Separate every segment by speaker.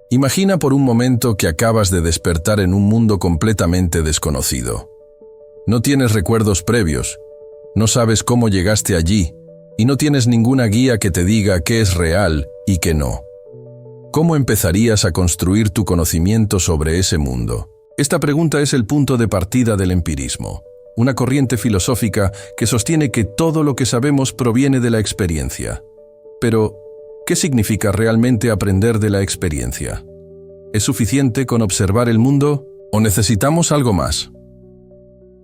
Speaker 1: Imagina por un momento que acabas de despertar en un mundo completamente desconocido. No tienes recuerdos previos, no sabes cómo llegaste allí y no tienes ninguna guía que te diga qué es real y qué no. ¿Cómo empezarías a construir tu conocimiento sobre ese mundo? Esta pregunta es el punto de partida del empirismo, una corriente filosófica que sostiene que todo lo que sabemos proviene de la experiencia. Pero, ¿qué significa realmente aprender de la experiencia? ¿Es suficiente con observar el mundo o necesitamos algo más?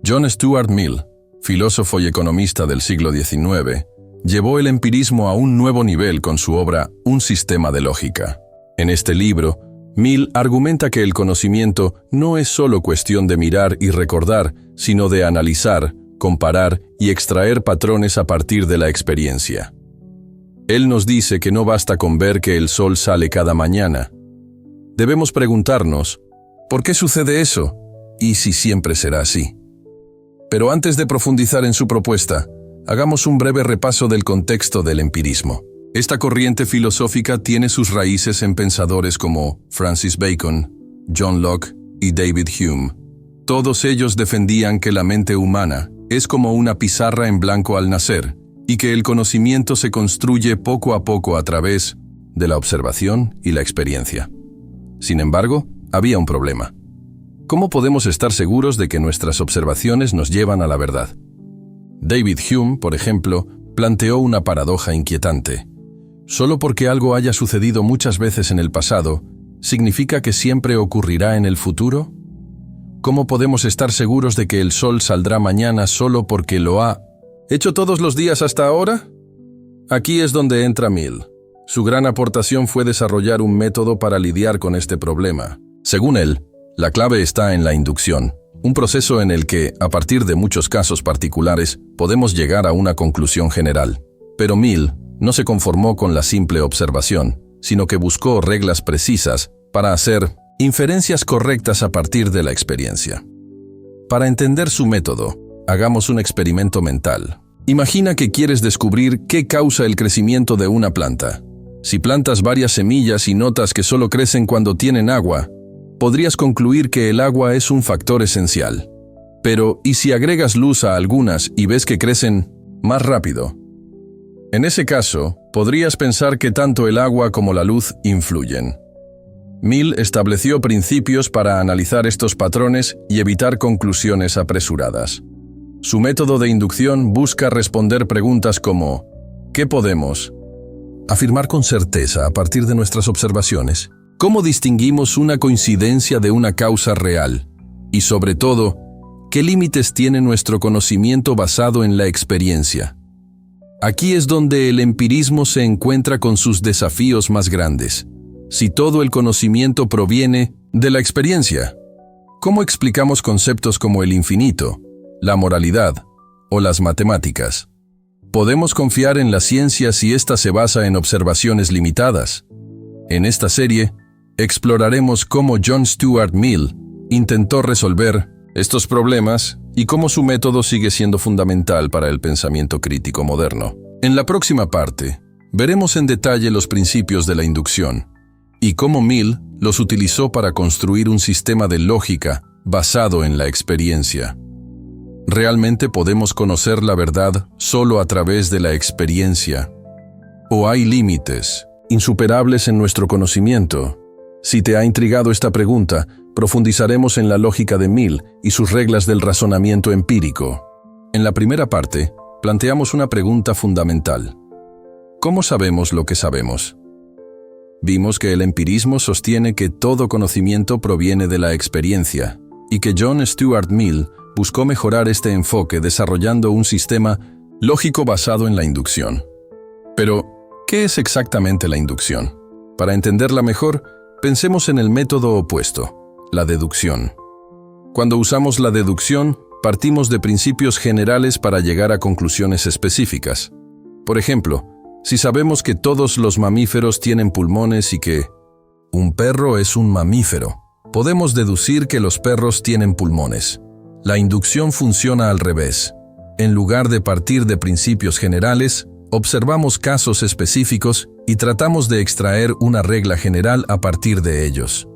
Speaker 1: John Stuart Mill, filósofo y economista del siglo XIX, llevó el empirismo a un nuevo nivel con su obra Un sistema de lógica. En este libro, Mill argumenta que el conocimiento no es solo cuestión de mirar y recordar, sino de analizar, comparar y extraer patrones a partir de la experiencia. Él nos dice que no basta con ver que el sol sale cada mañana. Debemos preguntarnos, ¿por qué sucede eso? ¿Y si siempre será así? Pero antes de profundizar en su propuesta, hagamos un breve repaso del contexto del empirismo. Esta corriente filosófica tiene sus raíces en pensadores como Francis Bacon, John Locke y David Hume. Todos ellos defendían que la mente humana es como una pizarra en blanco al nacer y que el conocimiento se construye poco a poco a través de la observación y la experiencia. Sin embargo, había un problema. ¿Cómo podemos estar seguros de que nuestras observaciones nos llevan a la verdad? David Hume, por ejemplo, planteó una paradoja inquietante. ¿Solo porque algo haya sucedido muchas veces en el pasado, significa que siempre ocurrirá en el futuro? ¿Cómo podemos estar seguros de que el sol saldrá mañana solo porque lo ha hecho todos los días hasta ahora? Aquí es donde entra Mill. Su gran aportación fue desarrollar un método para lidiar con este problema. Según él, la clave está en la inducción, un proceso en el que, a partir de muchos casos particulares, podemos llegar a una conclusión general. Pero Mill no se conformó con la simple observación, sino que buscó reglas precisas para hacer inferencias correctas a partir de la experiencia. Para entender su método, hagamos un experimento mental. Imagina que quieres descubrir qué causa el crecimiento de una planta. Si plantas varias semillas y notas que solo crecen cuando tienen agua, podrías concluir que el agua es un factor esencial. Pero, ¿y si agregas luz a algunas y ves que crecen más rápido? En ese caso, podrías pensar que tanto el agua como la luz influyen. Mill estableció principios para analizar estos patrones y evitar conclusiones apresuradas. Su método de inducción busca responder preguntas como ¿qué podemos afirmar con certeza a partir de nuestras observaciones? ¿Cómo distinguimos una coincidencia de una causa real? Y sobre todo, ¿qué límites tiene nuestro conocimiento basado en la experiencia? Aquí es donde el empirismo se encuentra con sus desafíos más grandes. Si todo el conocimiento proviene de la experiencia, ¿cómo explicamos conceptos como el infinito, la moralidad o las matemáticas? ¿Podemos confiar en la ciencia si ésta se basa en observaciones limitadas? En esta serie, exploraremos cómo John Stuart Mill intentó resolver estos problemas y cómo su método sigue siendo fundamental para el pensamiento crítico moderno. En la próxima parte, veremos en detalle los principios de la inducción y cómo Mill los utilizó para construir un sistema de lógica basado en la experiencia. ¿Realmente podemos conocer la verdad solo a través de la experiencia? ¿O hay límites insuperables en nuestro conocimiento? Si te ha intrigado esta pregunta, profundizaremos en la lógica de Mill y sus reglas del razonamiento empírico. En la primera parte, planteamos una pregunta fundamental. ¿Cómo sabemos lo que sabemos? Vimos que el empirismo sostiene que todo conocimiento proviene de la experiencia y que John Stuart Mill buscó mejorar este enfoque desarrollando un sistema lógico basado en la inducción. Pero, ¿qué es exactamente la inducción? Para entenderla mejor, pensemos en el método opuesto, la deducción. Cuando usamos la deducción, partimos de principios generales para llegar a conclusiones específicas. Por ejemplo, si sabemos que todos los mamíferos tienen pulmones y que un perro es un mamífero, podemos deducir que los perros tienen pulmones. La inducción funciona al revés. En lugar de partir de principios generales, observamos casos específicos y tratamos de extraer una regla general a partir de ellos.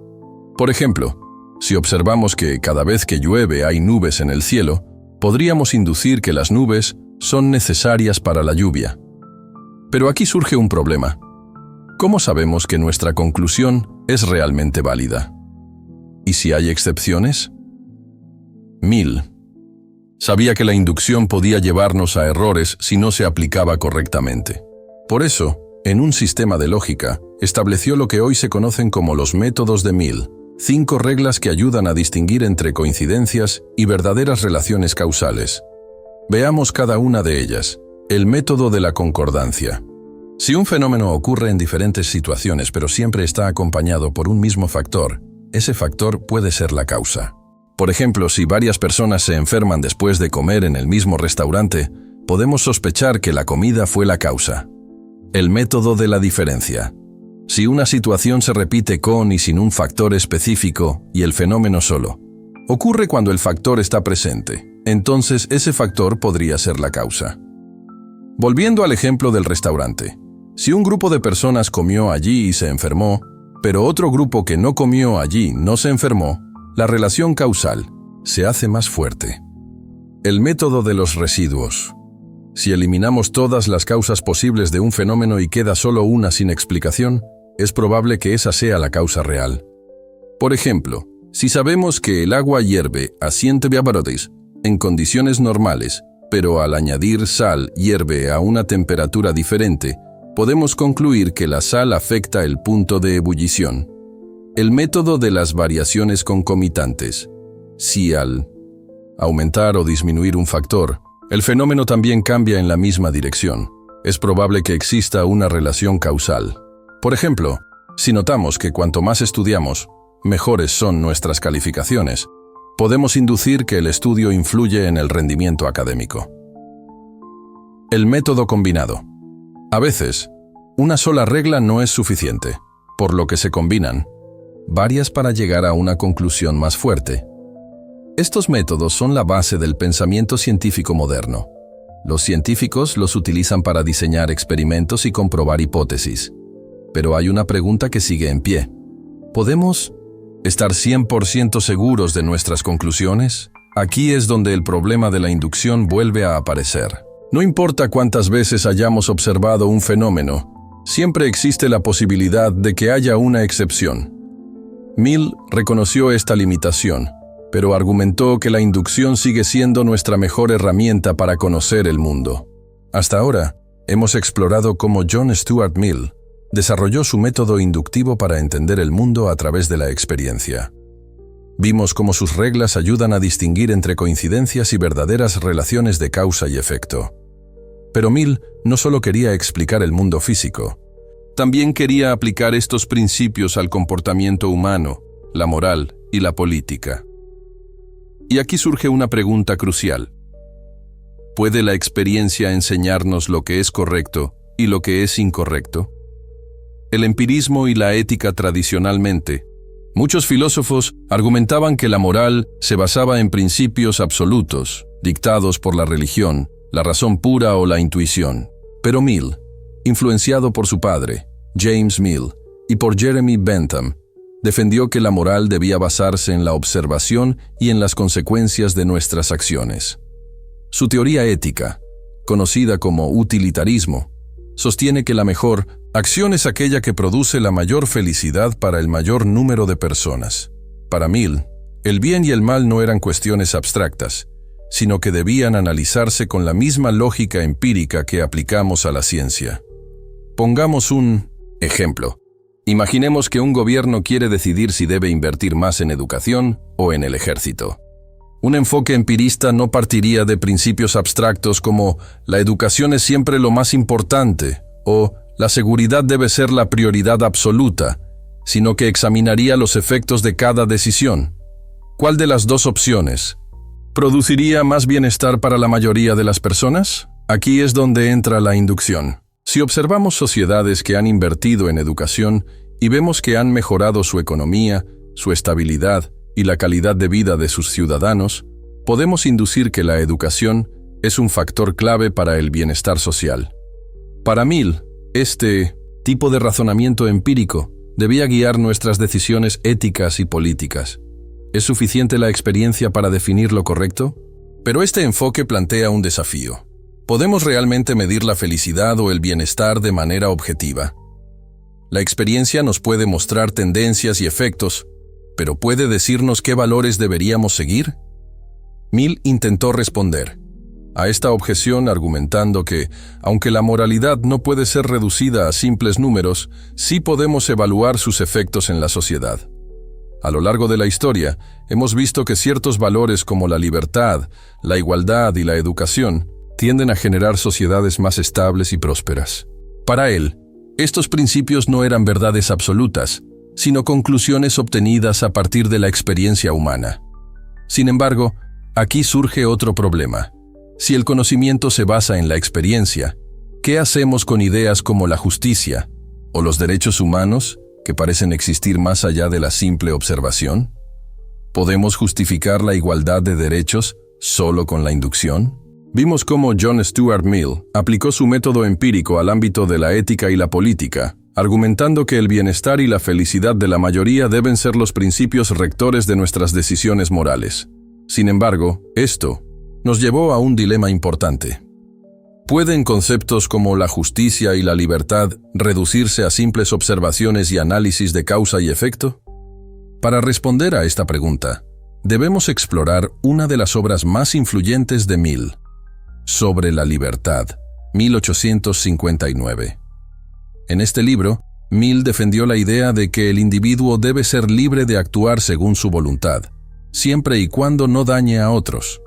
Speaker 1: Por ejemplo, si observamos que cada vez que llueve hay nubes en el cielo, podríamos inducir que las nubes son necesarias para la lluvia. Pero aquí surge un problema. ¿Cómo sabemos que nuestra conclusión es realmente válida? ¿Y si hay excepciones? Mill sabía que la inducción podía llevarnos a errores si no se aplicaba correctamente. Por eso, en un sistema de lógica, estableció lo que hoy se conocen como los métodos de Mill, 5 reglas que ayudan a distinguir entre coincidencias y verdaderas relaciones causales. Veamos cada una de ellas. El método de la concordancia. Si un fenómeno ocurre en diferentes situaciones pero siempre está acompañado por un mismo factor, ese factor puede ser la causa. Por ejemplo, si varias personas se enferman después de comer en el mismo restaurante, podemos sospechar que la comida fue la causa. El método de la diferencia. Si una situación se repite con y sin un factor específico y el fenómeno solo ocurre cuando el factor está presente, entonces ese factor podría ser la causa. Volviendo al ejemplo del restaurante. Si un grupo de personas comió allí y se enfermó, pero otro grupo que no comió allí no se enfermó, la relación causal se hace más fuerte. El método de los residuos. Si eliminamos todas las causas posibles de un fenómeno y queda solo una sin explicación, es probable que esa sea la causa real. Por ejemplo, si sabemos que el agua hierve a 100 grados en condiciones normales, pero al añadir sal hierve a una temperatura diferente, podemos concluir que la sal afecta el punto de ebullición. El método de las variaciones concomitantes. Si al aumentar o disminuir un factor, el fenómeno también cambia en la misma dirección, es probable que exista una relación causal. Por ejemplo, si notamos que cuanto más estudiamos, mejores son nuestras calificaciones, podemos inducir que el estudio influye en el rendimiento académico. El método combinado. A veces, una sola regla no es suficiente, por lo que se combinan varias para llegar a una conclusión más fuerte. Estos métodos son la base del pensamiento científico moderno. Los científicos los utilizan para diseñar experimentos y comprobar hipótesis. Pero hay una pregunta que sigue en pie. ¿Podemos estar 100% seguros de nuestras conclusiones? Aquí es donde el problema de la inducción vuelve a aparecer. No importa cuántas veces hayamos observado un fenómeno, siempre existe la posibilidad de que haya una excepción. Mill reconoció esta limitación, pero argumentó que la inducción sigue siendo nuestra mejor herramienta para conocer el mundo. Hasta ahora, hemos explorado cómo John Stuart Mill desarrolló su método inductivo para entender el mundo a través de la experiencia. Vimos cómo sus reglas ayudan a distinguir entre coincidencias y verdaderas relaciones de causa y efecto. Pero Mill no solo quería explicar el mundo físico, también quería aplicar estos principios al comportamiento humano, la moral y la política. Y aquí surge una pregunta crucial. ¿Puede la experiencia enseñarnos lo que es correcto y lo que es incorrecto? El empirismo y la ética tradicionalmente, muchos filósofos argumentaban que la moral se basaba en principios absolutos, dictados por la religión, la razón pura o la intuición. Pero Mill, influenciado por su padre, James Mill, y por Jeremy Bentham, defendió que la moral debía basarse en la observación y en las consecuencias de nuestras acciones. Su teoría ética, conocida como utilitarismo, sostiene que la mejor acción es aquella que produce la mayor felicidad para el mayor número de personas. Para Mill, el bien y el mal no eran cuestiones abstractas, sino que debían analizarse con la misma lógica empírica que aplicamos a la ciencia. Pongamos un ejemplo. Imaginemos que un gobierno quiere decidir si debe invertir más en educación o en el ejército. Un enfoque empirista no partiría de principios abstractos como la educación es siempre lo más importante o la seguridad debe ser la prioridad absoluta, sino que examinaría los efectos de cada decisión. ¿Cuál de las dos opciones produciría más bienestar para la mayoría de las personas? Aquí es donde entra la inducción. Si observamos sociedades que han invertido en educación y vemos que han mejorado su economía, su estabilidad y la calidad de vida de sus ciudadanos, podemos inducir que la educación es un factor clave para el bienestar social. Para Mill, este tipo de razonamiento empírico debía guiar nuestras decisiones éticas y políticas. ¿Es suficiente la experiencia para definir lo correcto? Pero este enfoque plantea un desafío. ¿Podemos realmente medir la felicidad o el bienestar de manera objetiva? La experiencia nos puede mostrar tendencias y efectos, pero ¿puede decirnos qué valores deberíamos seguir? Mill intentó responder a esta objeción argumentando que, aunque la moralidad no puede ser reducida a simples números, sí podemos evaluar sus efectos en la sociedad. A lo largo de la historia, hemos visto que ciertos valores como la libertad, la igualdad y la educación tienden a generar sociedades más estables y prósperas. Para él, estos principios no eran verdades absolutas, sino conclusiones obtenidas a partir de la experiencia humana. Sin embargo, aquí surge otro problema. Si el conocimiento se basa en la experiencia, ¿qué hacemos con ideas como la justicia o los derechos humanos, que parecen existir más allá de la simple observación? ¿Podemos justificar la igualdad de derechos solo con la inducción? Vimos cómo John Stuart Mill aplicó su método empírico al ámbito de la ética y la política, argumentando que el bienestar y la felicidad de la mayoría deben ser los principios rectores de nuestras decisiones morales. Sin embargo, esto nos llevó a un dilema importante. ¿Pueden conceptos como la justicia y la libertad reducirse a simples observaciones y análisis de causa y efecto? Para responder a esta pregunta, debemos explorar una de las obras más influyentes de Mill, Sobre la libertad, 1859. En este libro, Mill defendió la idea de que el individuo debe ser libre de actuar según su voluntad, siempre y cuando no dañe a otros.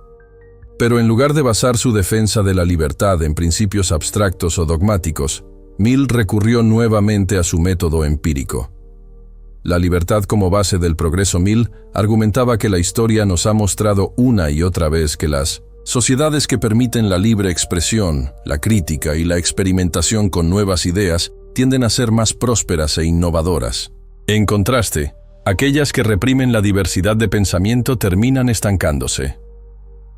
Speaker 1: Pero en lugar de basar su defensa de la libertad en principios abstractos o dogmáticos, Mill recurrió nuevamente a su método empírico. La libertad como base del progreso. Mill argumentaba que la historia nos ha mostrado una y otra vez que las sociedades que permiten la libre expresión, la crítica y la experimentación con nuevas ideas tienden a ser más prósperas e innovadoras. En contraste, aquellas que reprimen la diversidad de pensamiento terminan estancándose.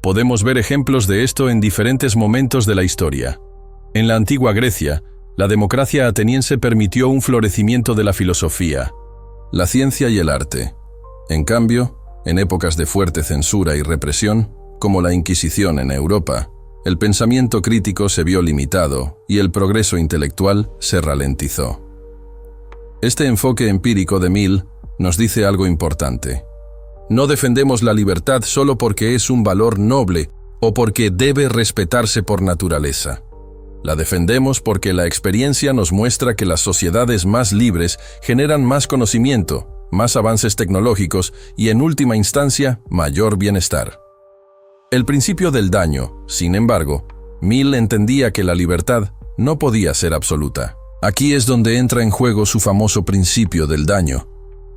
Speaker 1: Podemos ver ejemplos de esto en diferentes momentos de la historia. En la antigua Grecia, la democracia ateniense permitió un florecimiento de la filosofía, la ciencia y el arte. En cambio, en épocas de fuerte censura y represión, como la Inquisición en Europa, el pensamiento crítico se vio limitado y el progreso intelectual se ralentizó. Este enfoque empírico de Mill nos dice algo importante. No defendemos la libertad solo porque es un valor noble o porque debe respetarse por naturaleza. La defendemos porque la experiencia nos muestra que las sociedades más libres generan más conocimiento, más avances tecnológicos y, en última instancia, mayor bienestar. El principio del daño, sin embargo, Mill entendía que la libertad no podía ser absoluta. Aquí es donde entra en juego su famoso principio del daño,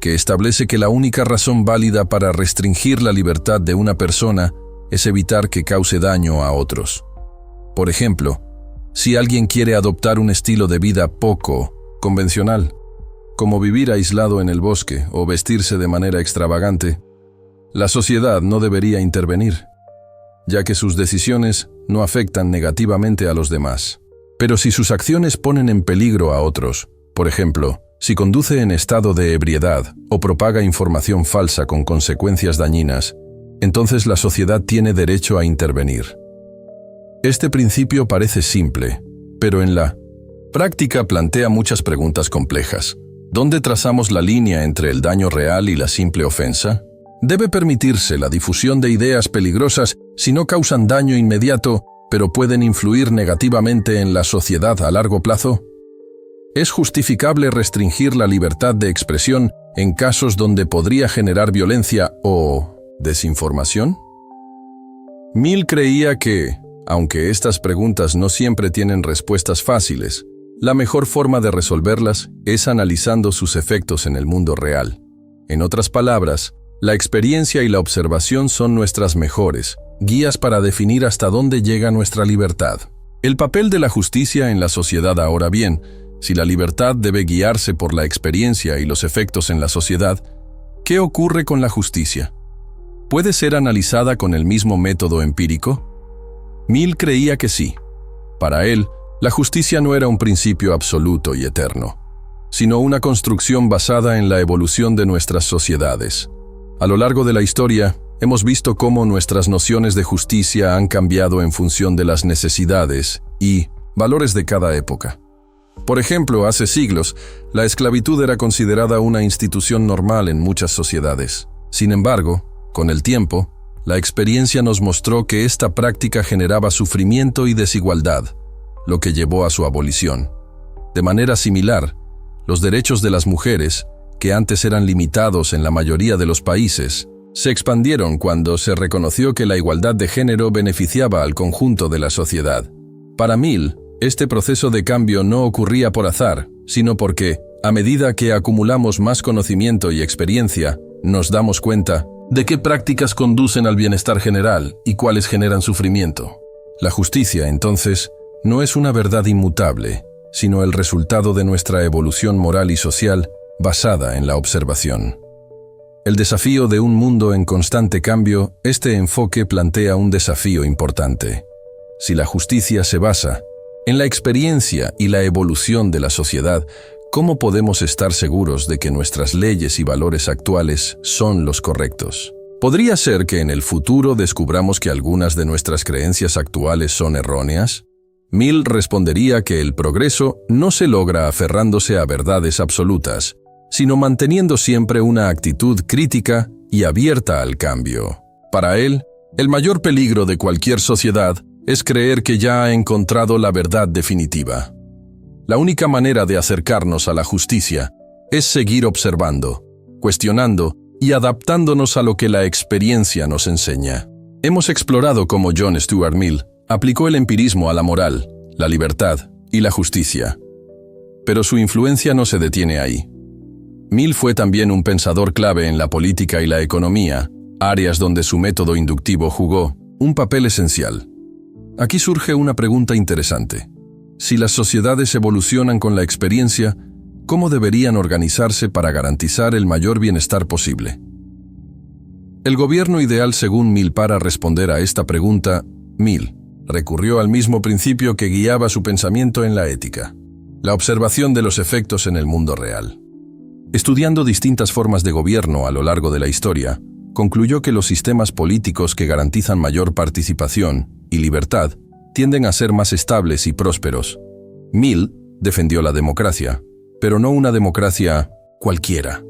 Speaker 1: que establece que la única razón válida para restringir la libertad de una persona es evitar que cause daño a otros. Por ejemplo, si alguien quiere adoptar un estilo de vida poco convencional, como vivir aislado en el bosque o vestirse de manera extravagante, la sociedad no debería intervenir, ya que sus decisiones no afectan negativamente a los demás. Pero si sus acciones ponen en peligro a otros, por ejemplo, si conduce en estado de ebriedad o propaga información falsa con consecuencias dañinas, entonces la sociedad tiene derecho a intervenir. Este principio parece simple, pero en la práctica plantea muchas preguntas complejas. ¿Dónde trazamos la línea entre el daño real y la simple ofensa? ¿Debe permitirse la difusión de ideas peligrosas si no causan daño inmediato, pero pueden influir negativamente en la sociedad a largo plazo? ¿Es justificable restringir la libertad de expresión en casos donde podría generar violencia o desinformación? Mill creía que, aunque estas preguntas no siempre tienen respuestas fáciles, la mejor forma de resolverlas es analizando sus efectos en el mundo real. En otras palabras, la experiencia y la observación son nuestras mejores guías para definir hasta dónde llega nuestra libertad. El papel de la justicia en la sociedad. Ahora bien, si la libertad debe guiarse por la experiencia y los efectos en la sociedad, ¿qué ocurre con la justicia? ¿Puede ser analizada con el mismo método empírico? Mill creía que sí. Para él, La justicia no era un principio absoluto y eterno, sino una construcción basada en la evolución de nuestras sociedades. A lo largo de la historia, hemos visto cómo nuestras nociones de justicia han cambiado en función de las necesidades y valores de cada época. Por ejemplo, hace siglos, la esclavitud era considerada una institución normal en muchas sociedades. Sin embargo, con el tiempo, la experiencia nos mostró que esta práctica generaba sufrimiento y desigualdad, lo que llevó a su abolición. De manera similar, los derechos de las mujeres, que antes eran limitados en la mayoría de los países, se expandieron cuando se reconoció que la igualdad de género beneficiaba al conjunto de la sociedad. Para Mill, este proceso de cambio no ocurría por azar, sino porque, a medida que acumulamos más conocimiento y experiencia, nos damos cuenta de qué prácticas conducen al bienestar general y cuáles generan sufrimiento. La justicia, entonces, no es una verdad inmutable, sino el resultado de nuestra evolución moral y social basada en la observación. El desafío de un mundo en constante cambio, este enfoque plantea un desafío importante. Si la justicia se basa en la experiencia y la evolución de la sociedad, ¿cómo podemos estar seguros de que nuestras leyes y valores actuales son los correctos? ¿Podría ser que en el futuro descubramos que algunas de nuestras creencias actuales son erróneas? Mill respondería que el progreso no se logra aferrándose a verdades absolutas, sino manteniendo siempre una actitud crítica y abierta al cambio. Para él, el mayor peligro de cualquier sociedad es creer que ya ha encontrado la verdad definitiva. La única manera de acercarnos a la justicia es seguir observando, cuestionando y adaptándonos a lo que la experiencia nos enseña. Hemos explorado cómo John Stuart Mill aplicó el empirismo a la moral, la libertad y la justicia. Pero su influencia no se detiene ahí. Mill fue también un pensador clave en la política y la economía, áreas donde su método inductivo jugó un papel esencial. Aquí surge una pregunta interesante. Si las sociedades evolucionan con la experiencia, ¿cómo deberían organizarse para garantizar el mayor bienestar posible? El gobierno ideal, según Mill, para responder a esta pregunta, Mill recurrió al mismo principio que guiaba su pensamiento en la ética: la observación de los efectos en el mundo real. Estudiando distintas formas de gobierno a lo largo de la historia, concluyó que los sistemas políticos que garantizan mayor participación y libertad tienden a ser más estables y prósperos. Mill defendió la democracia, pero no una democracia cualquiera.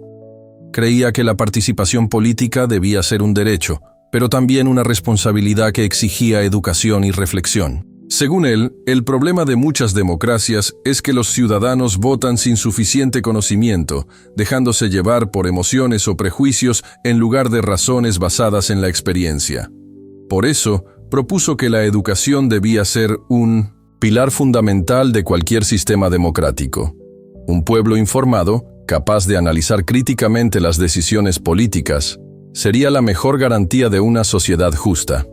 Speaker 1: Creía que la participación política debía ser un derecho, pero también una responsabilidad que exigía educación y reflexión. Según él, el problema de muchas democracias es que los ciudadanos votan sin suficiente conocimiento, dejándose llevar por emociones o prejuicios en lugar de razones basadas en la experiencia. Por eso, propuso que la educación debía ser un pilar fundamental de cualquier sistema democrático. Un pueblo informado, capaz de analizar críticamente las decisiones políticas, sería la mejor garantía de una sociedad justa.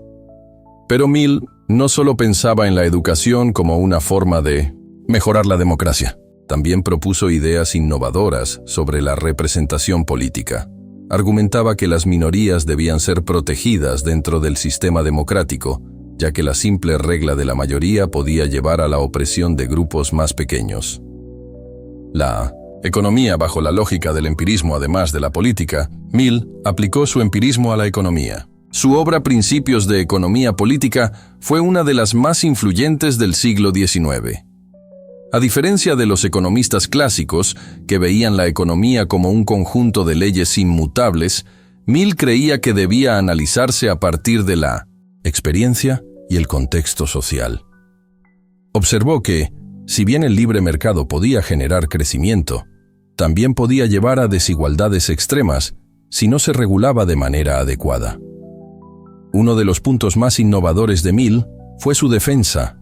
Speaker 1: Pero Mill no solo pensaba en la educación como una forma de mejorar la democracia, también propuso ideas innovadoras sobre la representación política. Argumentaba que las minorías debían ser protegidas dentro del sistema democrático, ya que la simple regla de la mayoría podía llevar a la opresión de grupos más pequeños. La economía bajo la lógica del empirismo, además de la política, Mill aplicó su empirismo a la economía. Su obra Principios de Economía Política fue una de las más influyentes del siglo XIX. A diferencia de los economistas clásicos, que veían la economía como un conjunto de leyes inmutables, Mill creía que debía analizarse a partir de la experiencia y el contexto social. Observó que, si bien el libre mercado podía generar crecimiento, también podía llevar a desigualdades extremas si no se regulaba de manera adecuada. Uno de los puntos más innovadores de Mill fue su defensa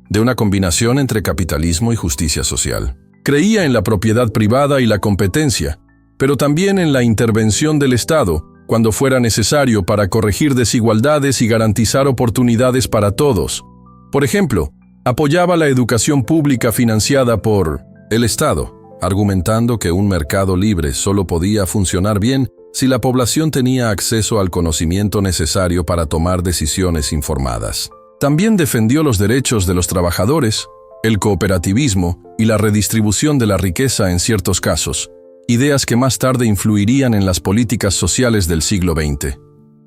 Speaker 1: de una combinación entre capitalismo y justicia social. Creía en la propiedad privada y la competencia, pero también en la intervención del Estado, cuando fuera necesario para corregir desigualdades y garantizar oportunidades para todos. Por ejemplo, apoyaba la educación pública financiada por el Estado, argumentando que un mercado libre solo podía funcionar bien si la población tenía acceso al conocimiento necesario para tomar decisiones informadas. También defendió los derechos de los trabajadores, el cooperativismo y la redistribución de la riqueza en ciertos casos, ideas que más tarde influirían en las políticas sociales del siglo XX.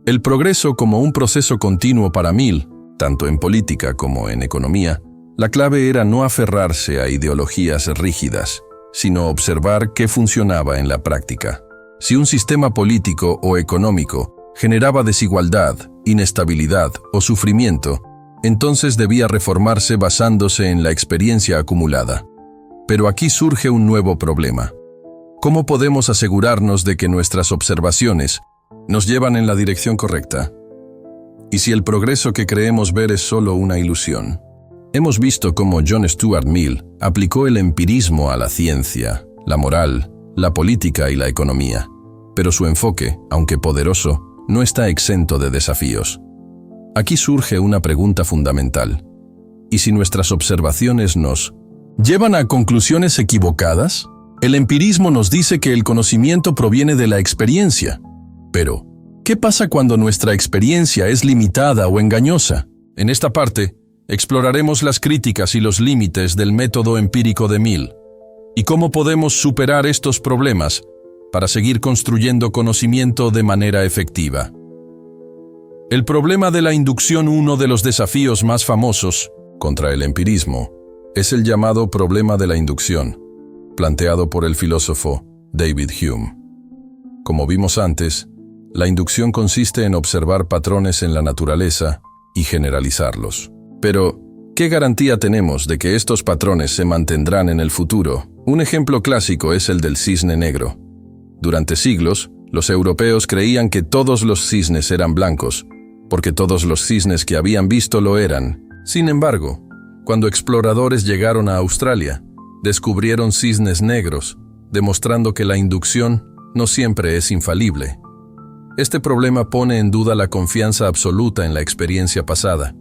Speaker 1: El progreso como un proceso continuo para Mill, tanto en política como en economía, la clave era no aferrarse a ideologías rígidas, sino observar qué funcionaba en la práctica. Si un sistema político o económico generaba desigualdad, inestabilidad o sufrimiento, entonces debía reformarse basándose en la experiencia acumulada. Pero aquí surge un nuevo problema. ¿Cómo podemos asegurarnos de que nuestras observaciones nos llevan en la dirección correcta? ¿Y si el progreso que creemos ver es solo una ilusión? Hemos visto cómo John Stuart Mill aplicó el empirismo a la ciencia, la moral, la política y la economía, pero su enfoque, aunque poderoso, no está exento de desafíos. Aquí surge una pregunta fundamental. ¿Y si nuestras observaciones nos llevan a conclusiones equivocadas? El empirismo nos dice que el conocimiento proviene de la experiencia. Pero, ¿qué pasa cuando nuestra experiencia es limitada o engañosa? En esta parte, exploraremos las críticas y los límites del método empírico de Mill y cómo podemos superar estos problemas para seguir construyendo conocimiento de manera efectiva. El problema de la inducción, uno de los desafíos más famosos contra el empirismo, es el llamado problema de la inducción, planteado por el filósofo David Hume. Como vimos antes, la inducción consiste en observar patrones en la naturaleza y generalizarlos. Pero, ¿qué garantía tenemos de que estos patrones se mantendrán en el futuro? Un ejemplo clásico es el del cisne negro. Durante siglos, los europeos creían que todos los cisnes eran blancos, porque todos los cisnes que habían visto lo eran. Sin embargo, cuando exploradores llegaron a Australia, descubrieron cisnes negros, demostrando que la inducción no siempre es infalible. Este problema pone en duda la confianza absoluta en la experiencia pasada.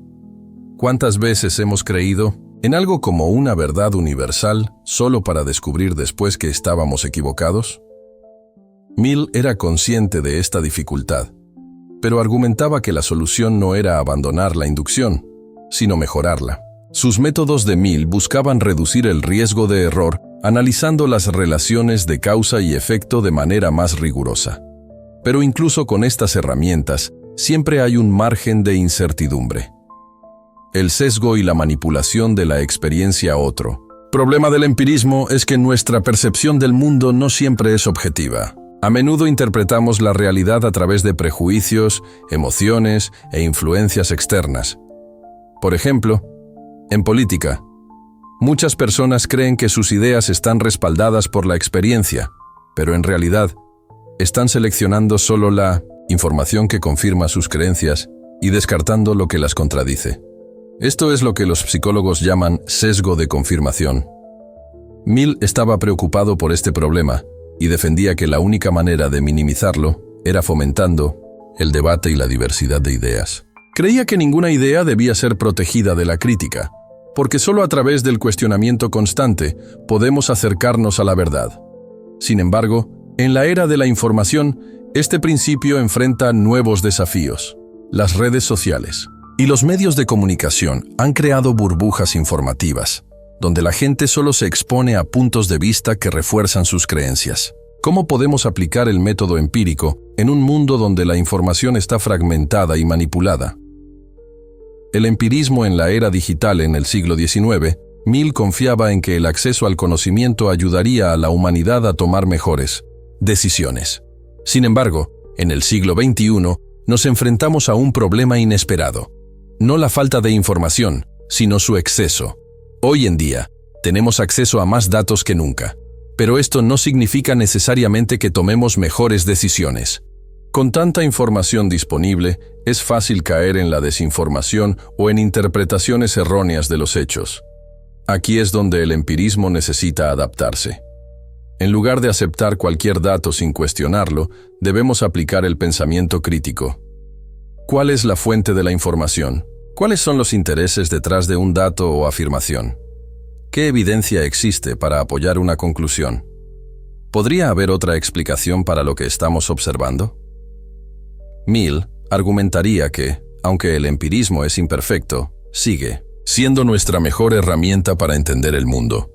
Speaker 1: ¿Cuántas veces hemos creído en algo como una verdad universal solo para descubrir después que estábamos equivocados? Mill era consciente de esta dificultad, pero argumentaba que la solución no era abandonar la inducción, sino mejorarla. Sus métodos de Mill buscaban reducir el riesgo de error analizando las relaciones de causa y efecto de manera más rigurosa. Pero incluso con estas herramientas, siempre hay un margen de incertidumbre. El sesgo y la manipulación de la experiencia otro. El problema del empirismo es que nuestra percepción del mundo no siempre es objetiva. A menudo interpretamos la realidad a través de prejuicios, emociones e influencias externas. Por ejemplo, en política, muchas personas creen que sus ideas están respaldadas por la experiencia, pero en realidad, están seleccionando solo la información que confirma sus creencias y descartando lo que las contradice. Esto es lo que los psicólogos llaman sesgo de confirmación. Mill estaba preocupado por este problema y defendía que la única manera de minimizarlo era fomentando el debate y la diversidad de ideas. Creía que ninguna idea debía ser protegida de la crítica, porque solo a través del cuestionamiento constante podemos acercarnos a la verdad. Sin embargo, en la era de la información, este principio enfrenta nuevos desafíos. Las redes sociales y los medios de comunicación han creado burbujas informativas, donde la gente solo se expone a puntos de vista que refuerzan sus creencias. ¿Cómo podemos aplicar el método empírico en un mundo donde la información está fragmentada y manipulada? El empirismo en la era digital en el siglo XIX, Mill confiaba en que el acceso al conocimiento ayudaría a la humanidad a tomar mejores decisiones. Sin embargo, en el siglo XXI, nos enfrentamos a un problema inesperado. No la falta de información, sino su exceso. Hoy en día, tenemos acceso a más datos que nunca, pero esto no significa necesariamente que tomemos mejores decisiones. Con tanta información disponible, es fácil caer en la desinformación o en interpretaciones erróneas de los hechos. Aquí es donde el empirismo necesita adaptarse. En lugar de aceptar cualquier dato sin cuestionarlo, debemos aplicar el pensamiento crítico. ¿Cuál es la fuente de la información? ¿Cuáles son los intereses detrás de un dato o afirmación? ¿Qué evidencia existe para apoyar una conclusión? ¿Podría haber otra explicación para lo que estamos observando? Mill argumentaría que, aunque el empirismo es imperfecto, sigue siendo nuestra mejor herramienta para entender el mundo.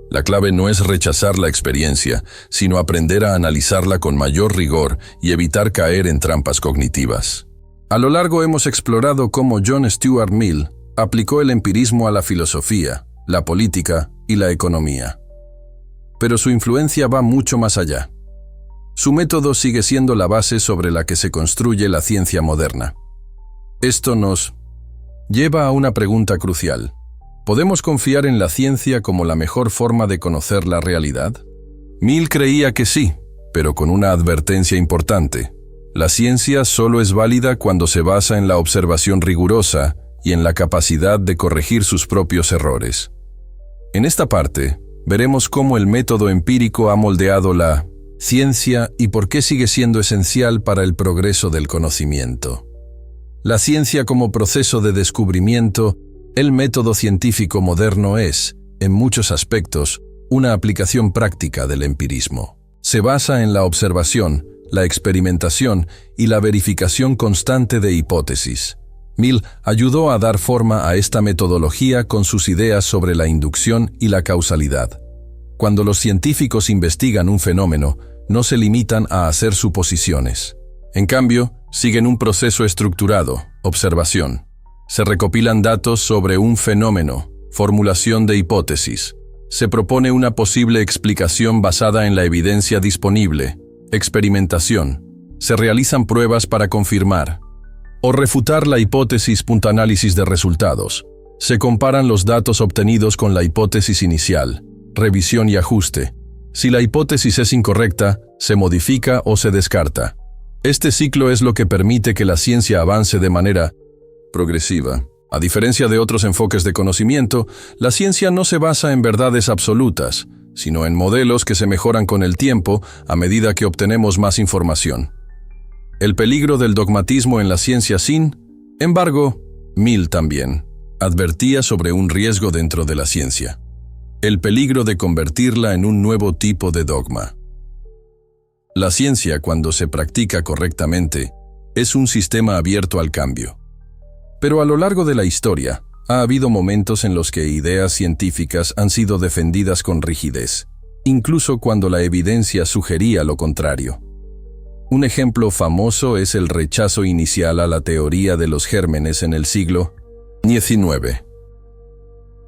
Speaker 1: La clave no es rechazar la experiencia, sino aprender a analizarla con mayor rigor y evitar caer en trampas cognitivas. A lo largo hemos explorado cómo John Stuart Mill aplicó el empirismo a la filosofía, la política y la economía. Pero su influencia va mucho más allá. Su método sigue siendo la base sobre la que se construye la ciencia moderna. Esto nos lleva a una pregunta crucial. ¿Podemos confiar en la ciencia como la mejor forma de conocer la realidad? Mill creía que sí, pero con una advertencia importante. La ciencia solo es válida cuando se basa en la observación rigurosa y en la capacidad de corregir sus propios errores. En esta parte, veremos cómo el método empírico ha moldeado la ciencia y por qué sigue siendo esencial para el progreso del conocimiento. La ciencia como proceso de descubrimiento, el método científico moderno es, en muchos aspectos, una aplicación práctica del empirismo. Se basa en la observación, la experimentación y la verificación constante de hipótesis. Mill ayudó a dar forma a esta metodología con sus ideas sobre la inducción y la causalidad. Cuando los científicos investigan un fenómeno, no se limitan a hacer suposiciones. En cambio, siguen un proceso estructurado, observación. Se recopilan datos sobre un fenómeno, formulación de hipótesis. Se propone una posible explicación basada en la evidencia disponible, experimentación. Se realizan pruebas para confirmar o refutar la hipótesis. Análisis de resultados. Se comparan los datos obtenidos con la hipótesis inicial, revisión y ajuste. Si la hipótesis es incorrecta, se modifica o se descarta. Este ciclo es lo que permite que la ciencia avance de manera progresiva. A diferencia de otros enfoques de conocimiento, la ciencia no se basa en verdades absolutas, sino en modelos que se mejoran con el tiempo a medida que obtenemos más información. El peligro del dogmatismo en la ciencia sin embargo, Mill también advertía sobre un riesgo dentro de la ciencia: el peligro de convertirla en un nuevo tipo de dogma. La ciencia, cuando se practica correctamente, es un sistema abierto al cambio. Pero a lo largo de la historia, ha habido momentos en los que ideas científicas han sido defendidas con rigidez, incluso cuando la evidencia sugería lo contrario. Un ejemplo famoso es el rechazo inicial a la teoría de los gérmenes en el siglo XIX.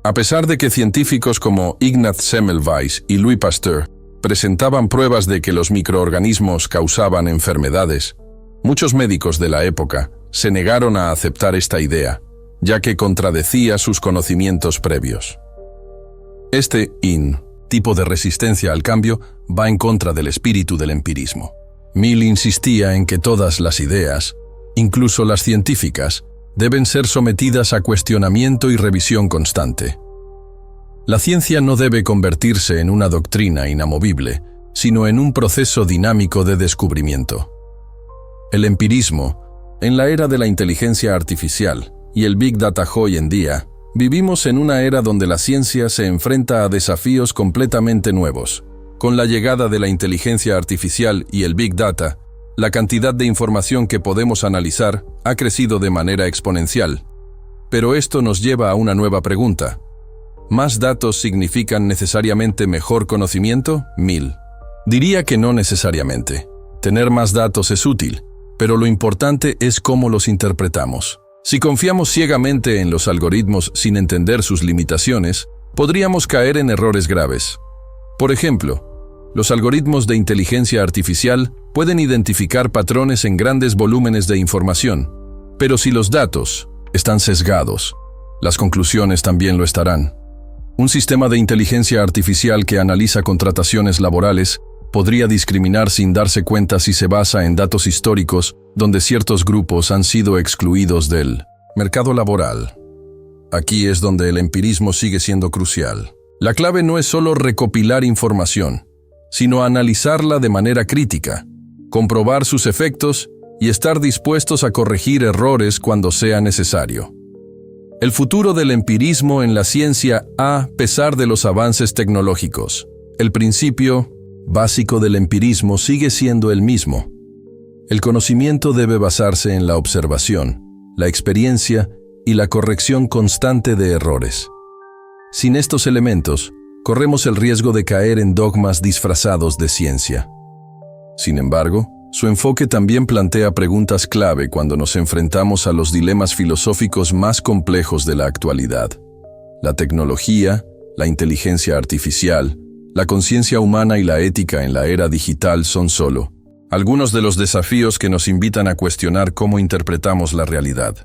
Speaker 1: A pesar de que científicos como Ignaz Semmelweis y Louis Pasteur presentaban pruebas de que los microorganismos causaban enfermedades, muchos médicos de la época se negaron a aceptar esta idea, ya que contradecía sus conocimientos previos. Este tipo de resistencia al cambio va en contra del espíritu del empirismo. Mill insistía en que todas las ideas, incluso las científicas, deben ser sometidas a cuestionamiento y revisión constante. La ciencia no debe convertirse en una doctrina inamovible, sino en un proceso dinámico de descubrimiento. El empirismo, en la era de la inteligencia artificial y el Big Data hoy en día, vivimos en una era donde la ciencia se enfrenta a desafíos completamente nuevos. Con la llegada de la inteligencia artificial y el Big Data, la cantidad de información que podemos analizar ha crecido de manera exponencial. Pero esto nos lleva a una nueva pregunta. ¿Más datos significan necesariamente mejor conocimiento? Mill diría que no necesariamente. Tener más datos es útil, pero lo importante es cómo los interpretamos. Si confiamos ciegamente en los algoritmos sin entender sus limitaciones, podríamos caer en errores graves. Por ejemplo, los algoritmos de inteligencia artificial pueden identificar patrones en grandes volúmenes de información, pero si los datos están sesgados, las conclusiones también lo estarán. Un sistema de inteligencia artificial que analiza contrataciones laborales podría discriminar sin darse cuenta si se basa en datos históricos donde ciertos grupos han sido excluidos del mercado laboral. Aquí es donde el empirismo sigue siendo crucial. La clave no es solo recopilar información, sino analizarla de manera crítica, comprobar sus efectos y estar dispuestos a corregir errores cuando sea necesario. El futuro del empirismo en la ciencia a pesar de los avances tecnológicos. El principio básico del empirismo sigue siendo el mismo. El conocimiento debe basarse en la observación, la experiencia y la corrección constante de errores. Sin estos elementos, corremos el riesgo de caer en dogmas disfrazados de ciencia. Sin embargo, su enfoque también plantea preguntas clave cuando nos enfrentamos a los dilemas filosóficos más complejos de la actualidad. La tecnología, la inteligencia artificial, la conciencia humana y la ética en la era digital son solo algunos de los desafíos que nos invitan a cuestionar cómo interpretamos la realidad.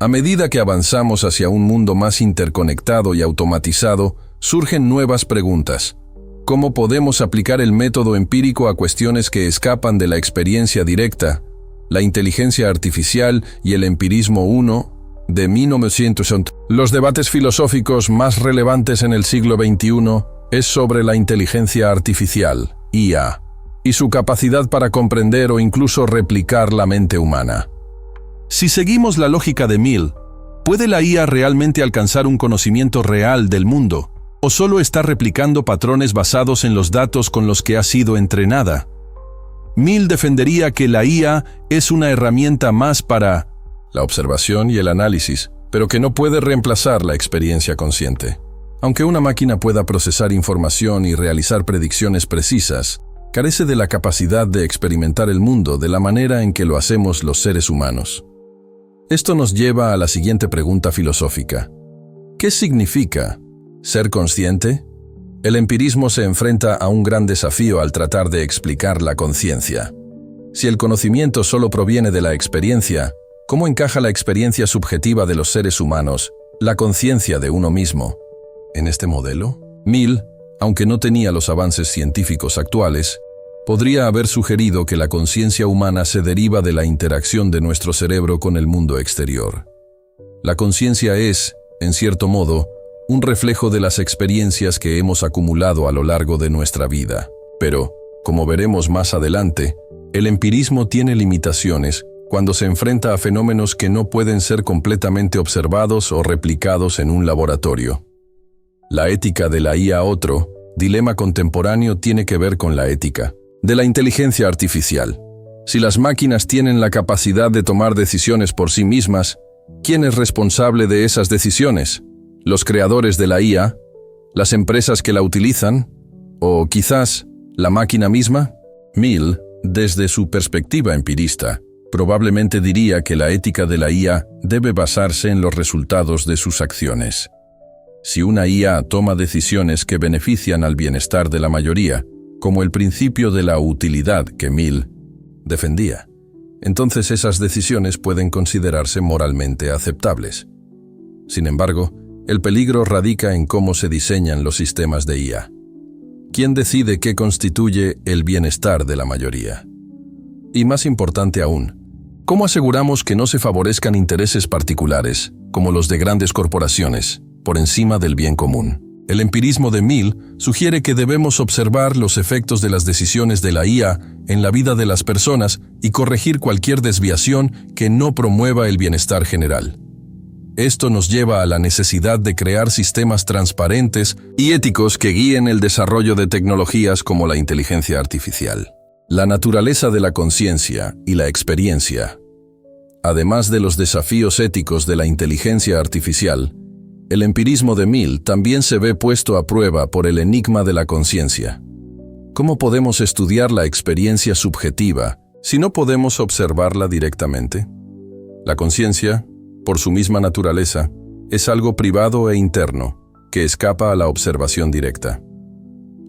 Speaker 1: A medida que avanzamos hacia un mundo más interconectado y automatizado, surgen nuevas preguntas. ¿Cómo podemos aplicar el método empírico a cuestiones que escapan de la experiencia directa? La inteligencia artificial y el empirismo 1 de 1900. Los debates filosóficos más relevantes en el siglo XXI es sobre la inteligencia artificial, IA, y su capacidad para comprender o incluso replicar la mente humana. Si seguimos la lógica de Mill, ¿puede la IA realmente alcanzar un conocimiento real del mundo? ¿O solo está replicando patrones basados en los datos con los que ha sido entrenada? Mill defendería que la IA es una herramienta más para la observación y el análisis, pero que no puede reemplazar la experiencia consciente. Aunque una máquina pueda procesar información y realizar predicciones precisas, carece de la capacidad de experimentar el mundo de la manera en que lo hacemos los seres humanos. Esto nos lleva a la siguiente pregunta filosófica. ¿Qué significa ser consciente? El empirismo se enfrenta a un gran desafío al tratar de explicar la conciencia. Si el conocimiento solo proviene de la experiencia, ¿cómo encaja la experiencia subjetiva de los seres humanos, la conciencia de uno mismo? En este modelo, Mill, aunque no tenía los avances científicos actuales, podría haber sugerido que la conciencia humana se deriva de la interacción de nuestro cerebro con el mundo exterior. La conciencia es, en cierto modo, un reflejo de las experiencias que hemos acumulado a lo largo de nuestra vida. Pero, como veremos más adelante, el empirismo tiene limitaciones cuando se enfrenta a fenómenos que no pueden ser completamente observados o replicados en un laboratorio. La ética de la IA. Otro dilema contemporáneo tiene que ver con la ética de la inteligencia artificial. Si las máquinas tienen la capacidad de tomar decisiones por sí mismas, ¿quién es responsable de esas decisiones? ¿Los creadores de la IA? ¿Las empresas que la utilizan? ¿O quizás la máquina misma? Mill, desde su perspectiva empirista, probablemente diría que la ética de la IA debe basarse en los resultados de sus acciones. Si una IA toma decisiones que benefician al bienestar de la mayoría, como el principio de la utilidad que Mill defendía, entonces esas decisiones pueden considerarse moralmente aceptables. Sin embargo, el peligro radica en cómo se diseñan los sistemas de IA. ¿Quién decide qué constituye el bienestar de la mayoría? Y más importante aún, ¿cómo aseguramos que no se favorezcan intereses particulares, como los de grandes corporaciones, por encima del bien común? El empirismo de Mill sugiere que debemos observar los efectos de las decisiones de la IA en la vida de las personas y corregir cualquier desviación que no promueva el bienestar general. Esto nos lleva a la necesidad de crear sistemas transparentes y éticos que guíen el desarrollo de tecnologías como la inteligencia artificial. La naturaleza de la conciencia y la experiencia. Además de los desafíos éticos de la inteligencia artificial, el empirismo de Mill también se ve puesto a prueba por el enigma de la conciencia. ¿Cómo podemos estudiar la experiencia subjetiva si no podemos observarla directamente? La conciencia, por su misma naturaleza, es algo privado e interno, que escapa a la observación directa.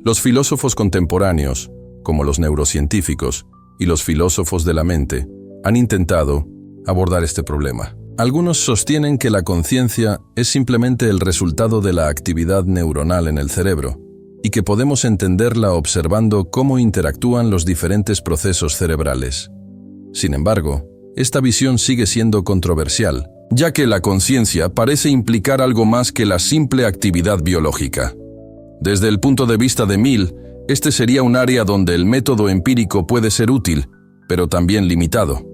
Speaker 1: Los filósofos contemporáneos, como los neurocientíficos y los filósofos de la mente, han intentado abordar este problema. Algunos sostienen que la conciencia es simplemente el resultado de la actividad neuronal en el cerebro, y que podemos entenderla observando cómo interactúan los diferentes procesos cerebrales. Sin embargo, esta visión sigue siendo controversial, ya que la conciencia parece implicar algo más que la simple actividad biológica. Desde el punto de vista de Mill, este sería un área donde el método empírico puede ser útil, pero también limitado.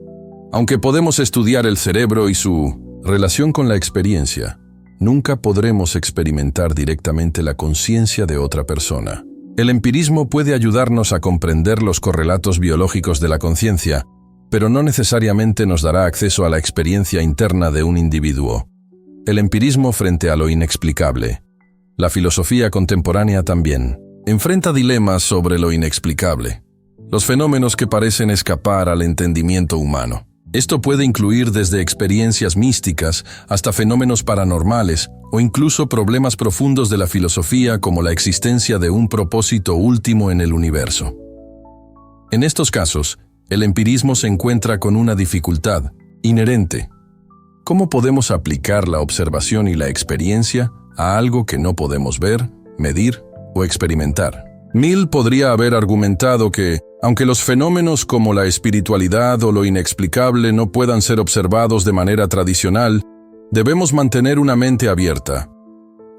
Speaker 1: Aunque podemos estudiar el cerebro y su relación con la experiencia, nunca podremos experimentar directamente la conciencia de otra persona. El empirismo puede ayudarnos a comprender los correlatos biológicos de la conciencia, pero no necesariamente nos dará acceso a la experiencia interna de un individuo. el empirismo frente a lo inexplicable. La filosofía contemporánea también enfrenta dilemas sobre lo inexplicable, los fenómenos que parecen escapar al entendimiento humano. Esto puede incluir desde experiencias místicas hasta fenómenos paranormales o incluso problemas profundos de la filosofía como la existencia de un propósito último en el universo. En estos casos, el empirismo se encuentra con una dificultad inherente. ¿Cómo podemos aplicar la observación y la experiencia a algo que no podemos ver, medir o experimentar? Mill podría haber argumentado que, aunque los fenómenos como la espiritualidad o lo inexplicable no puedan ser observados de manera tradicional, debemos mantener una mente abierta.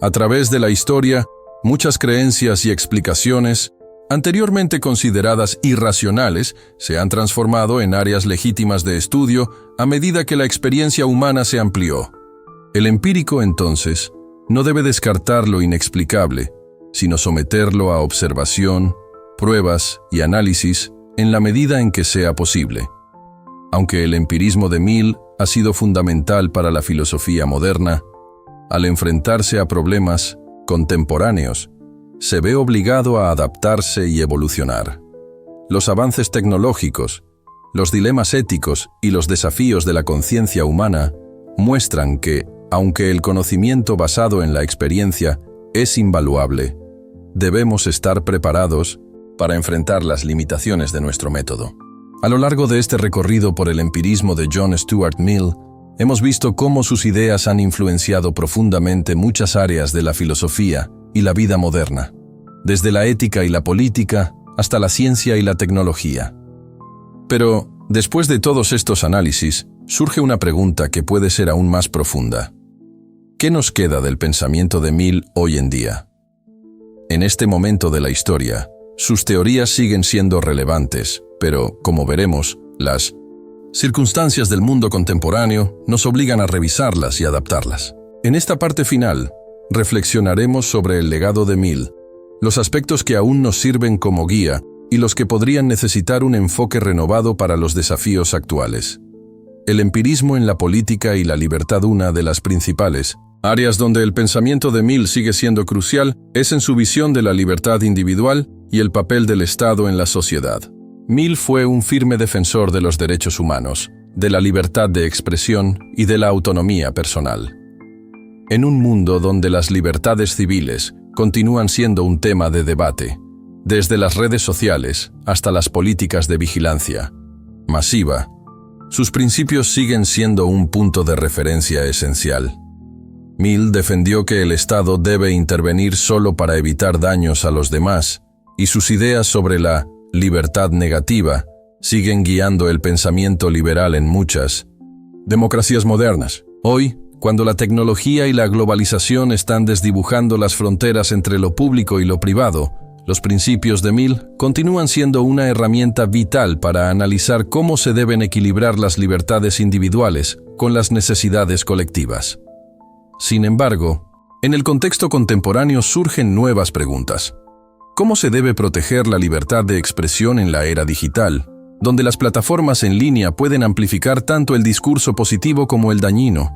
Speaker 1: A través de la historia, muchas creencias y explicaciones, anteriormente consideradas irracionales, se han transformado en áreas legítimas de estudio a medida que la experiencia humana se amplió. El empírico, entonces, no debe descartar lo inexplicable, sino someterlo a observación, pruebas y análisis en la medida en que sea posible. Aunque el empirismo de Mill ha sido fundamental para la filosofía moderna, al enfrentarse a problemas contemporáneos, se ve obligado a adaptarse y evolucionar. Los avances tecnológicos, los dilemas éticos y los desafíos de la conciencia humana muestran que, aunque el conocimiento basado en la experiencia es invaluable, debemos estar preparados para enfrentar las limitaciones de nuestro método. A lo largo de este recorrido por el empirismo de John Stuart Mill, hemos visto cómo sus ideas han influenciado profundamente muchas áreas de la filosofía y la vida moderna, desde la ética y la política hasta la ciencia y la tecnología. Pero, después de todos estos análisis, surge una pregunta que puede ser aún más profunda. ¿Qué nos queda del pensamiento de Mill hoy en día? En este momento de la historia, sus teorías siguen siendo relevantes, pero, como veremos, las circunstancias del mundo contemporáneo nos obligan a revisarlas y adaptarlas. En esta parte final, reflexionaremos sobre el legado de Mill, los aspectos que aún nos sirven como guía y los que podrían necesitar un enfoque renovado para los desafíos actuales. El empirismo en la política y la libertad, una de las principales áreas donde el pensamiento de Mill sigue siendo crucial, es en su visión de la libertad individual y el papel del Estado en la sociedad. Mill fue un firme defensor de los derechos humanos, de la libertad de expresión y de la autonomía personal. En un mundo donde las libertades civiles continúan siendo un tema de debate, desde las redes sociales hasta las políticas de vigilancia masiva, sus principios siguen siendo un punto de referencia esencial. Mill defendió que el Estado debe intervenir solo para evitar daños a los demás, y sus ideas sobre la libertad negativa siguen guiando el pensamiento liberal en muchas democracias modernas. Hoy, cuando la tecnología y la globalización están desdibujando las fronteras entre lo público y lo privado, los principios de Mill continúan siendo una herramienta vital para analizar cómo se deben equilibrar las libertades individuales con las necesidades colectivas. Sin embargo, en el contexto contemporáneo surgen nuevas preguntas. ¿Cómo se debe proteger la libertad de expresión en la era digital, donde las plataformas en línea pueden amplificar tanto el discurso positivo como el dañino?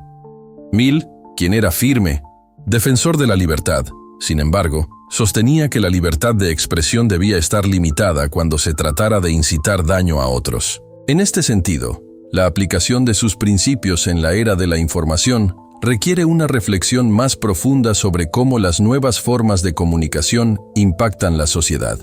Speaker 1: Mill, quien era firme defensor de la libertad, sin embargo, sostenía que la libertad de expresión debía estar limitada cuando se tratara de incitar daño a otros. En este sentido, la aplicación de sus principios en la era de la información requiere una reflexión más profunda sobre cómo las nuevas formas de comunicación impactan la sociedad.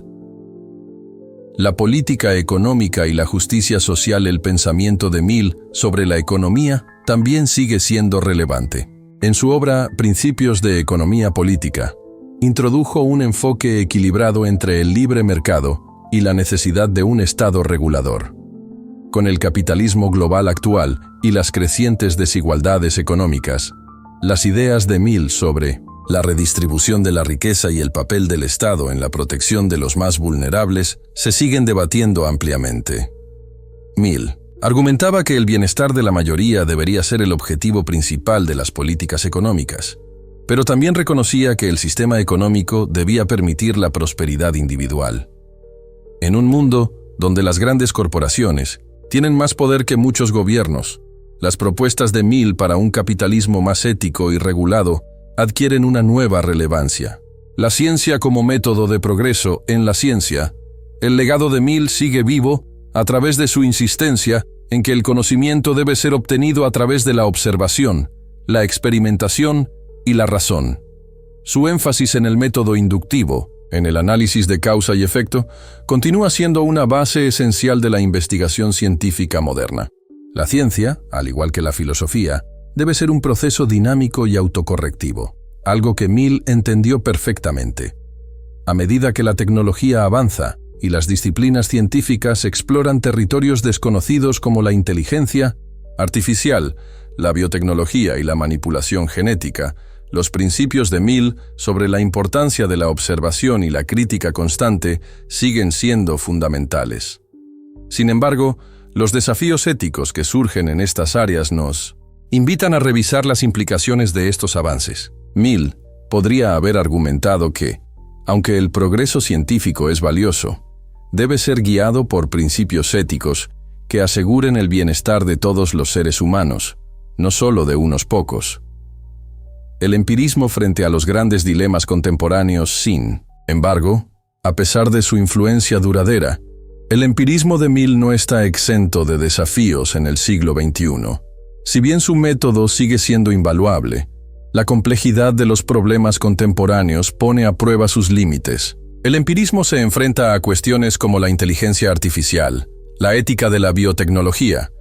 Speaker 1: La política económica y la justicia social. El pensamiento de Mill sobre la economía también sigue siendo relevante. En su obra Principios de Economía Política, introdujo un enfoque equilibrado entre el libre mercado y la necesidad de un Estado regulador. Con el capitalismo global actual y las crecientes desigualdades económicas, las ideas de Mill sobre la redistribución de la riqueza y el papel del Estado en la protección de los más vulnerables se siguen debatiendo ampliamente. Mill argumentaba que el bienestar de la mayoría debería ser el objetivo principal de las políticas económicas, pero también reconocía que el sistema económico debía permitir la prosperidad individual. En un mundo donde las grandes corporaciones tienen más poder que muchos gobiernos, las propuestas de Mill para un capitalismo más ético y regulado adquieren una nueva relevancia. La ciencia como método de progreso en la ciencia. El legado de Mill sigue vivo a través de su insistencia en que el conocimiento debe ser obtenido a través de la observación, la experimentación y la razón. Su énfasis en el método inductivo, en el análisis de causa y efecto, continúa siendo una base esencial de la investigación científica moderna. La ciencia, al igual que la filosofía, debe ser un proceso dinámico y autocorrectivo, algo que Mill entendió perfectamente. A medida que la tecnología avanza y las disciplinas científicas exploran territorios desconocidos como la inteligencia artificial, la biotecnología y la manipulación genética, los principios de Mill sobre la importancia de la observación y la crítica constante siguen siendo fundamentales. Sin embargo, los desafíos éticos que surgen en estas áreas nos invitan a revisar las implicaciones de estos avances. Mill podría haber argumentado que, aunque el progreso científico es valioso, debe ser guiado por principios éticos que aseguren el bienestar de todos los seres humanos, no solo de unos pocos. El empirismo frente a los grandes dilemas contemporáneos, sin embargo, a pesar de su influencia duradera, el empirismo de Mill no está exento de desafíos en el siglo XXI. Si bien su método sigue siendo invaluable, la complejidad de los problemas contemporáneos pone a prueba sus límites. El empirismo se enfrenta a cuestiones como la inteligencia artificial, la ética de la biotecnología,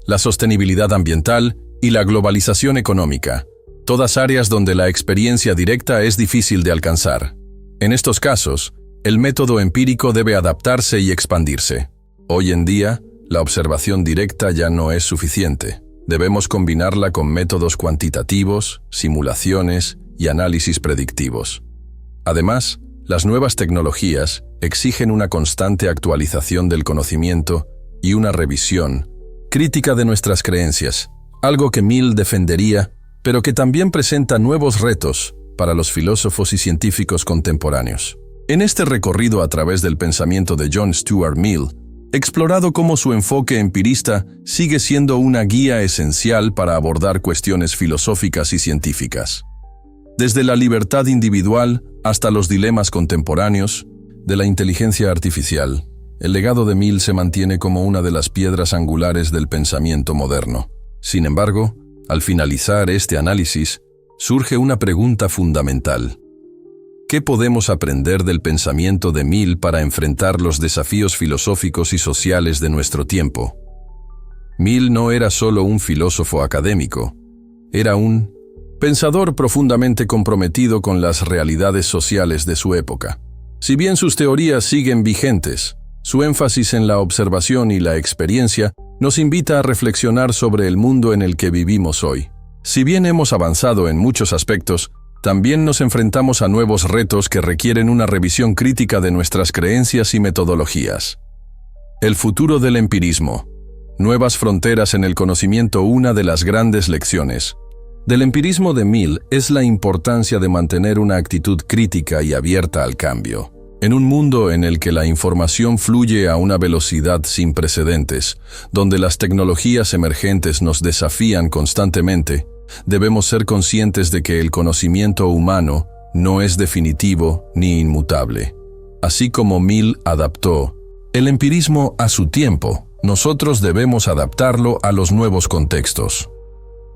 Speaker 1: la sostenibilidad ambiental y la globalización económica, todas áreas donde la experiencia directa es difícil de alcanzar. En estos casos, el método empírico debe adaptarse y expandirse. Hoy en día, la observación directa ya no es suficiente. Debemos combinarla con métodos cuantitativos, simulaciones y análisis predictivos. Además, las nuevas tecnologías exigen una constante actualización del conocimiento y una revisión crítica de nuestras creencias, algo que Mill defendería, pero que también presenta nuevos retos para los filósofos y científicos contemporáneos. En este recorrido a través del pensamiento de John Stuart Mill, he explorado cómo su enfoque empirista sigue siendo una guía esencial para abordar cuestiones filosóficas y científicas. Desde la libertad individual hasta los dilemas contemporáneos de la inteligencia artificial, el legado de Mill se mantiene como una de las piedras angulares del pensamiento moderno. Sin embargo, al finalizar este análisis, surge una pregunta fundamental. ¿Qué podemos aprender del pensamiento de Mill para enfrentar los desafíos filosóficos y sociales de nuestro tiempo? Mill no era solo un filósofo académico, era un pensador profundamente comprometido con las realidades sociales de su época. Si bien sus teorías siguen vigentes, su énfasis en la observación y la experiencia nos invita a reflexionar sobre el mundo en el que vivimos hoy. Si bien hemos avanzado en muchos aspectos, también nos enfrentamos a nuevos retos que requieren una revisión crítica de nuestras creencias y metodologías. El futuro del empirismo. Nuevas fronteras en el conocimiento. Una de las grandes lecciones del empirismo de Mill es la importancia de mantener una actitud crítica y abierta al cambio. En un mundo en el que la información fluye a una velocidad sin precedentes, donde las tecnologías emergentes nos desafían constantemente, debemos ser conscientes de que el conocimiento humano no es definitivo ni inmutable. Así como Mill adaptó el empirismo a su tiempo, nosotros debemos adaptarlo a los nuevos contextos.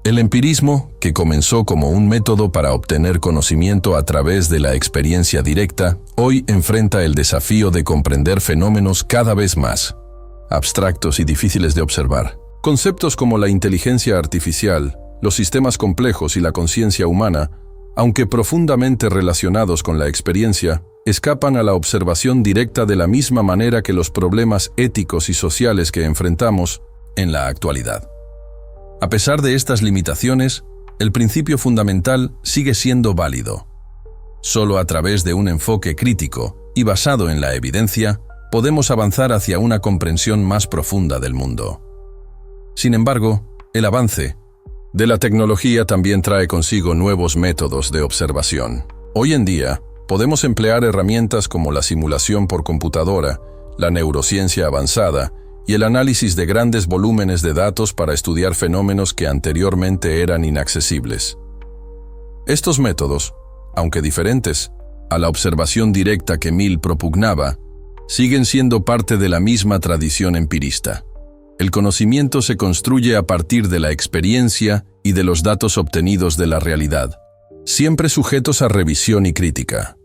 Speaker 1: El empirismo, que comenzó como un método para obtener conocimiento a través de la experiencia directa, hoy enfrenta el desafío de comprender fenómenos cada vez más abstractos y difíciles de observar. Conceptos como la inteligencia artificial, los sistemas complejos y la conciencia humana, aunque profundamente relacionados con la experiencia, escapan a la observación directa de la misma manera que los problemas éticos y sociales que enfrentamos en la actualidad. A pesar de estas limitaciones, el principio fundamental sigue siendo válido. Solo a través de un enfoque crítico y basado en la evidencia, podemos avanzar hacia una comprensión más profunda del mundo. Sin embargo, el avance de la tecnología también trae consigo nuevos métodos de observación. Hoy en día, podemos emplear herramientas como la simulación por computadora, la neurociencia avanzada y el análisis de grandes volúmenes de datos para estudiar fenómenos que anteriormente eran inaccesibles. Estos métodos, aunque diferentes a la observación directa que Mill propugnaba, siguen siendo parte de la misma tradición empirista. El conocimiento se construye a partir de la experiencia y de los datos obtenidos de la realidad, siempre sujetos a revisión y crítica.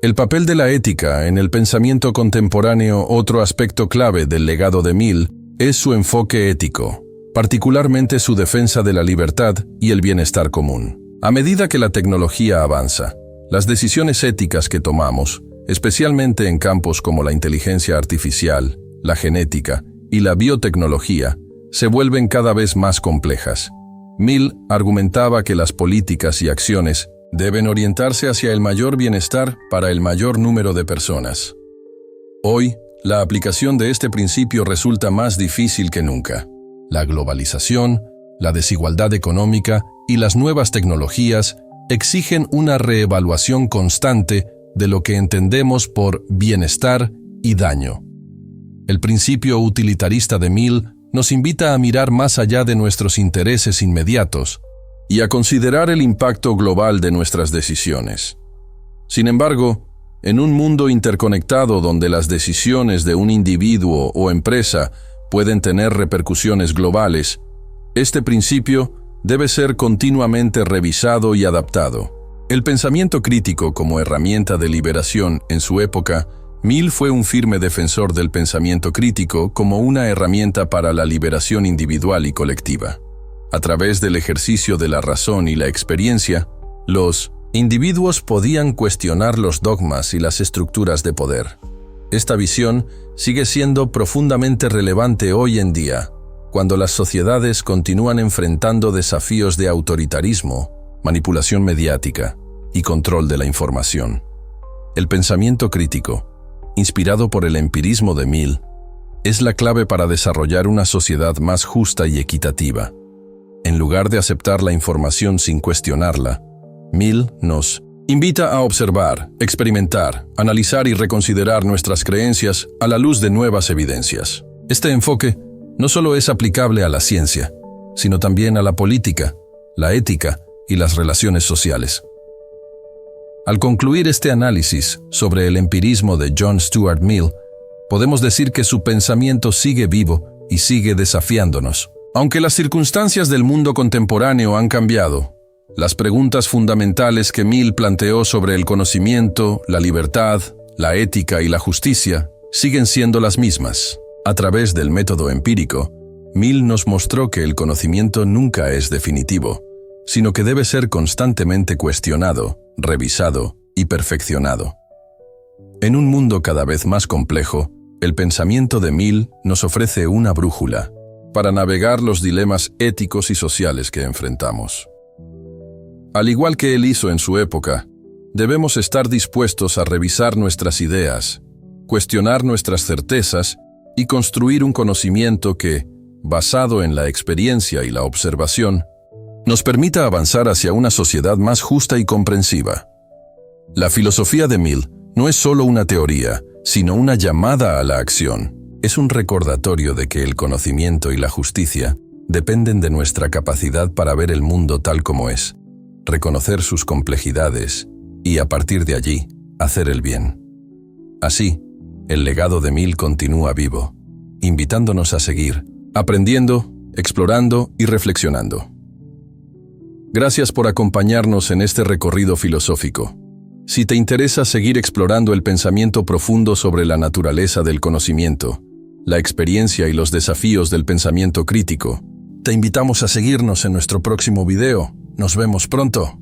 Speaker 1: El papel de la ética en el pensamiento contemporáneo, otro aspecto clave del legado de Mill, es su enfoque ético, particularmente su defensa de la libertad y el bienestar común. A medida que la tecnología avanza, las decisiones éticas que tomamos, especialmente en campos como la inteligencia artificial, la genética y la biotecnología, se vuelven cada vez más complejas. Mill argumentaba que las políticas y acciones deben orientarse hacia el mayor bienestar para el mayor número de personas. Hoy, la aplicación de este principio resulta más difícil que nunca. La globalización, la desigualdad económica y las nuevas tecnologías exigen una reevaluación constante de lo que entendemos por bienestar y daño. El principio utilitarista de Mill nos invita a mirar más allá de nuestros intereses inmediatos y a considerar el impacto global de nuestras decisiones. Sin embargo, en un mundo interconectado donde las decisiones de un individuo o empresa pueden tener repercusiones globales, este principio debe ser continuamente revisado y adaptado. El pensamiento crítico como herramienta de liberación en su época, Mill fue un firme defensor del pensamiento crítico como una herramienta para la liberación individual y colectiva. A través del ejercicio de la razón y la experiencia, los individuos podían cuestionar los dogmas y las estructuras de poder. Esta visión sigue siendo profundamente relevante hoy en día, cuando las sociedades continúan enfrentando desafíos de autoritarismo, manipulación mediática y control de la información. El pensamiento crítico, inspirado por el empirismo de Mill, es la clave para desarrollar una sociedad más justa y equitativa. En lugar de aceptar la información sin cuestionarla, Mill nos invita a observar, experimentar, analizar y reconsiderar nuestras creencias a la luz de nuevas evidencias. Este enfoque no solo es aplicable a la ciencia, sino también a la política, la ética y las relaciones sociales. Al concluir este análisis sobre el empirismo de John Stuart Mill, podemos decir que su pensamiento sigue vivo y sigue desafiándonos. Aunque las circunstancias del mundo contemporáneo han cambiado, las preguntas fundamentales que Mill planteó sobre el conocimiento, la libertad, la ética y la justicia siguen siendo las mismas. A través del método empírico, Mill nos mostró que el conocimiento nunca es definitivo, sino que debe ser constantemente cuestionado, revisado y perfeccionado. En un mundo cada vez más complejo, el pensamiento de Mill nos ofrece una brújula para navegar los dilemas éticos y sociales que enfrentamos. Al igual que él hizo en su época, debemos estar dispuestos a revisar nuestras ideas, cuestionar nuestras certezas y construir un conocimiento que, basado en la experiencia y la observación, nos permita avanzar hacia una sociedad más justa y comprensiva. La filosofía de Mill no es solo una teoría, sino una llamada a la acción. Es un recordatorio de que el conocimiento y la justicia dependen de nuestra capacidad para ver el mundo tal como es, reconocer sus complejidades y, a partir de allí, hacer el bien. Así, el legado de Mill continúa vivo, invitándonos a seguir, aprendiendo, explorando y reflexionando. Gracias por acompañarnos en este recorrido filosófico. Si te interesa seguir explorando el pensamiento profundo sobre la naturaleza del conocimiento, la experiencia y los desafíos del pensamiento crítico, te invitamos a seguirnos en nuestro próximo video. Nos vemos pronto.